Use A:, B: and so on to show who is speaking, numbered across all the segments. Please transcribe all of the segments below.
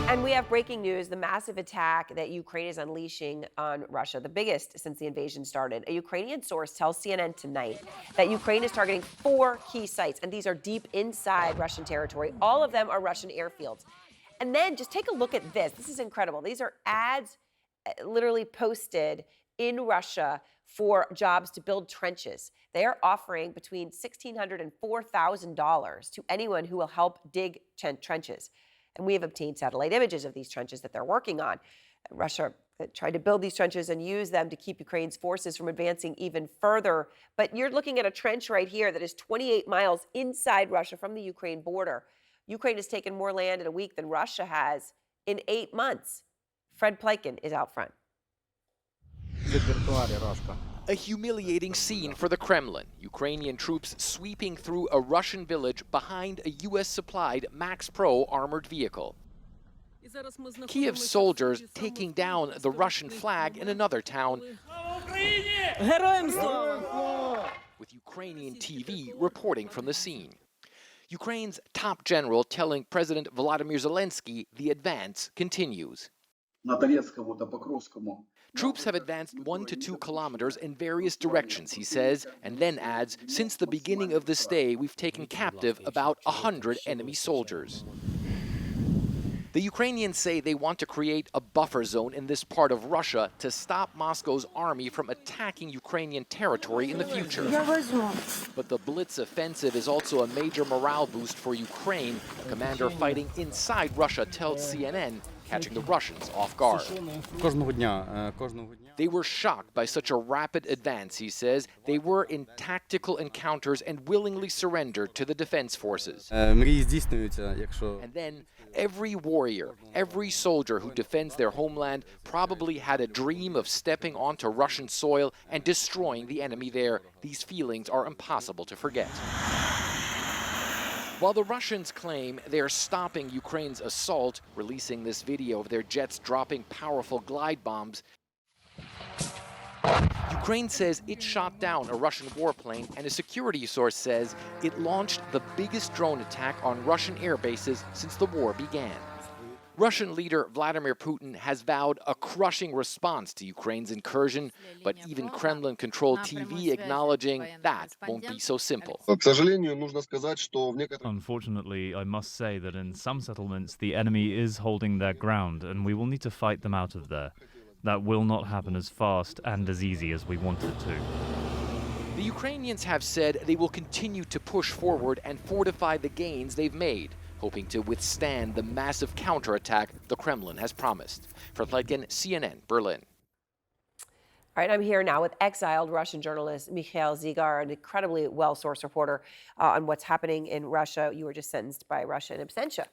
A: And we have breaking news, the massive attack that Ukraine is unleashing on Russia, the biggest since the invasion started. A Ukrainian source tells CNN tonight that Ukraine is targeting 4 key sites, and these are deep inside Russian territory. All of them are Russian airfields. And then just take a look at this. This is incredible. These are ads literally posted in Russia for jobs to build trenches. They are offering between $1,600 and $4,000 to anyone who will help dig trenches. And we have obtained satellite images of these trenches that they're working on. Russia tried to build these trenches and use them to keep Ukraine's forces from advancing even further. But you're looking at a trench right here that is 28 miles inside Russia from the Ukraine border. Ukraine has taken more land in a week than Russia has in 8 months. Fred Pleitgen is out front.
B: A humiliating scene for the Kremlin. Ukrainian troops sweeping through a Russian village behind a U.S.-supplied Max Pro armored vehicle. Kiev soldiers taking down the Russian flag in another town, with Ukrainian TV reporting from the scene. Ukraine's top general telling President Volodymyr Zelensky the advance continues. Troops have advanced 1 to 2 kilometers in various directions, he says, and then adds, since the beginning of this day, we've taken captive about 100 enemy soldiers. The Ukrainians say they want to create a buffer zone in this part of Russia to stop Moscow's army from attacking Ukrainian territory in the future. But the Blitz offensive is also a major morale boost for Ukraine. A commander fighting inside Russia tells CNN, catching the Russians off guard. They were shocked by such a rapid advance, he says. They were in tactical encounters and willingly surrendered to the defense forces. And then every warrior, every soldier who defends their homeland probably had a dream of stepping onto Russian soil and destroying the enemy there. These feelings are impossible to forget. While the Russians claim they're stopping Ukraine's assault, releasing this video of their jets dropping powerful glide bombs, Ukraine says it shot down a Russian warplane, and a security source says it launched the biggest drone attack on Russian air bases since the war began. Russian leader Vladimir Putin has vowed a crushing response to Ukraine's incursion, but even Kremlin-controlled TV acknowledging that won't be so simple.
C: Unfortunately, I must say that in some settlements, the enemy is holding their ground, and we will need to fight them out of there. That will not happen as fast and as easy as we want it to.
B: The Ukrainians have said they will continue to push forward and fortify the gains they've made, hoping to withstand the massive counterattack the Kremlin has promised. For Pleitgen, CNN, Berlin.
A: All right, I'm here now with exiled Russian journalist Mikhail Zygar, an incredibly well-sourced reporter on what's happening in Russia. You were just sentenced by Russia in absentia,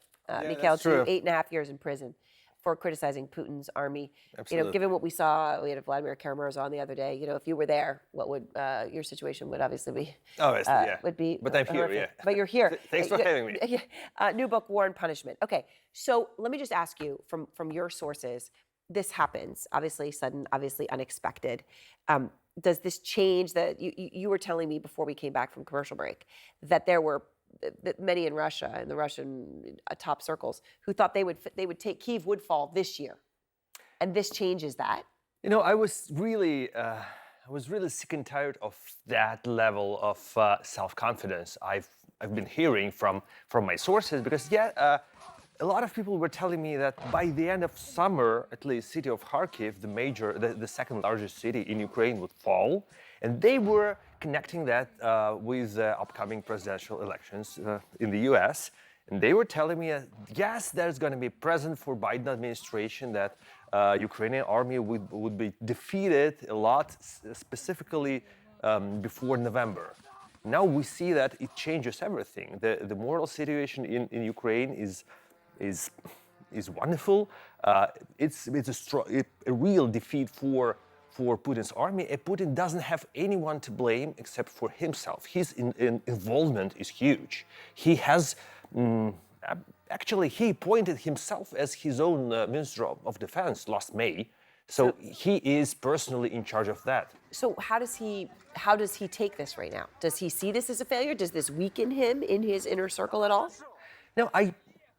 A: Mikhail, to 8.5 years in prison for criticizing Putin's army.
D: Absolutely.
A: You know, given what we saw, we had Vladimir Karamazov the other day. You know, if you were there, what would your situation would obviously be?
D: Obviously, yeah.
A: Would be.
D: But I'm here,
A: horrific.
D: yeah.
A: But you're here.
D: Thanks for having me.
A: New book, War and Punishment. Okay, so let me just ask you from your sources. This happens, obviously sudden, obviously unexpected. Does this change that you were telling me before we came back from commercial break that there were that many in Russia, in the Russian top circles, who thought they would take Kyiv would fall this year, and this changes that?
D: You know, I was really sick and tired of that level of self-confidence I've been hearing from my sources, because a lot of people were telling me that by the end of summer, at least, city of Kharkiv, the second largest city in Ukraine, would fall, and they were connecting that with the upcoming presidential elections in the U.S. And they were telling me, yes, there's going to be a present for Biden administration, that Ukrainian army would be defeated a lot, specifically before November. Now we see that it changes everything. The moral situation in Ukraine is wonderful. It's a real defeat for Putin's army. And Putin doesn't have anyone to blame except for himself. His involvement is huge. He has actually he appointed himself as his own Minister of Defense last May. So he is personally in charge of that.
A: So how does he take this right now? Does he see this as a failure? Does this weaken him in his inner circle at all?
D: No,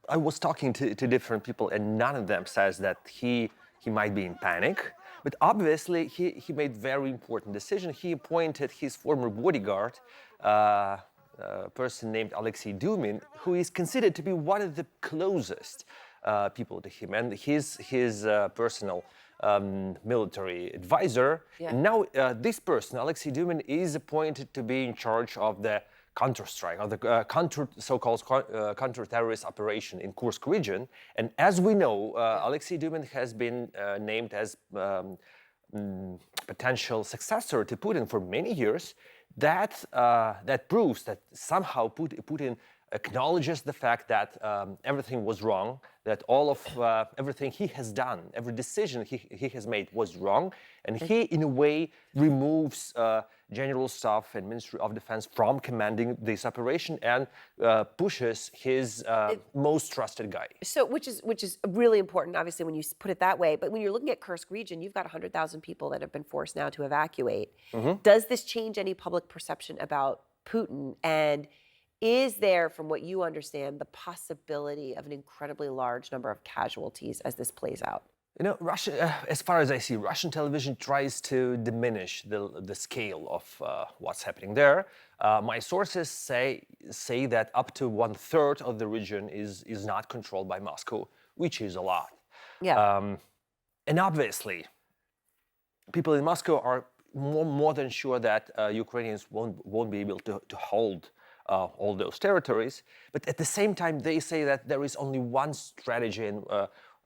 D: I was talking to different people, and none of them says that he might be in panic. But obviously, he made very important decision. He appointed his former bodyguard, a person named Alexei Dumin, who is considered to be one of the closest people to him, and his personal military advisor.
A: Yeah.
D: And now this person, Alexei Dumin, is appointed to be in charge of the counter-strike, of the so-called counter-terrorist operation in Kursk region. And as we know, Alexei Dumin has been named as potential successor to Putin for many years. That proves that somehow Putin acknowledges the fact that everything was wrong, that all of everything he has done, every decision he has made was wrong, and he, in a way, removes General Staff and Ministry of Defense from commanding this operation and pushes his most trusted guy.
A: So, which is really important, obviously, when you put it that way. But when you're looking at Kursk region, you've got 100,000 people that have been forced now to evacuate. Does this change any public perception about Putin? And is there, from what you understand, the possibility of an incredibly large number of casualties as this plays out?
D: You know, Russia, as far as I see, Russian television tries to diminish the scale of what's happening there. My sources say that up to 1/3 of the region is not controlled by Moscow, which is a lot.
A: Yeah.
D: And obviously, people in Moscow are more than sure that Ukrainians won't be able to hold all those territories. But at the same time, they say that there is only one strategy and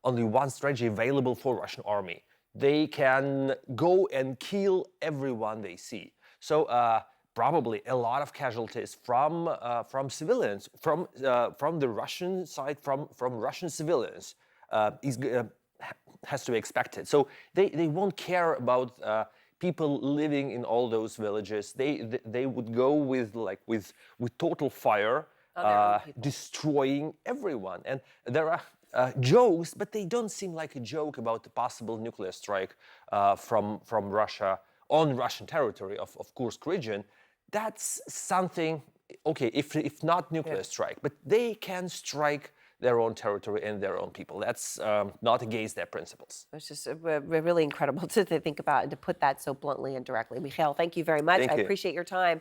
D: only one strategy available for Russian army. They can go and kill everyone they see. So probably a lot of casualties from civilians, from the Russian side, from Russian civilians has to be expected. So they won't care about people living in all those villages. They would go with total fire, destroying everyone. And there are jokes, but they don't seem like a joke about the possible nuclear strike from Russia on Russian territory of Kursk region. That's something, okay, if not nuclear strike, but they can strike their own territory and their own people. That's not against their principles.
A: It's just really incredible to think about and to put that so bluntly and directly. Mikhail, thank you very much.
D: Thank
A: I
D: you.
A: appreciate your time.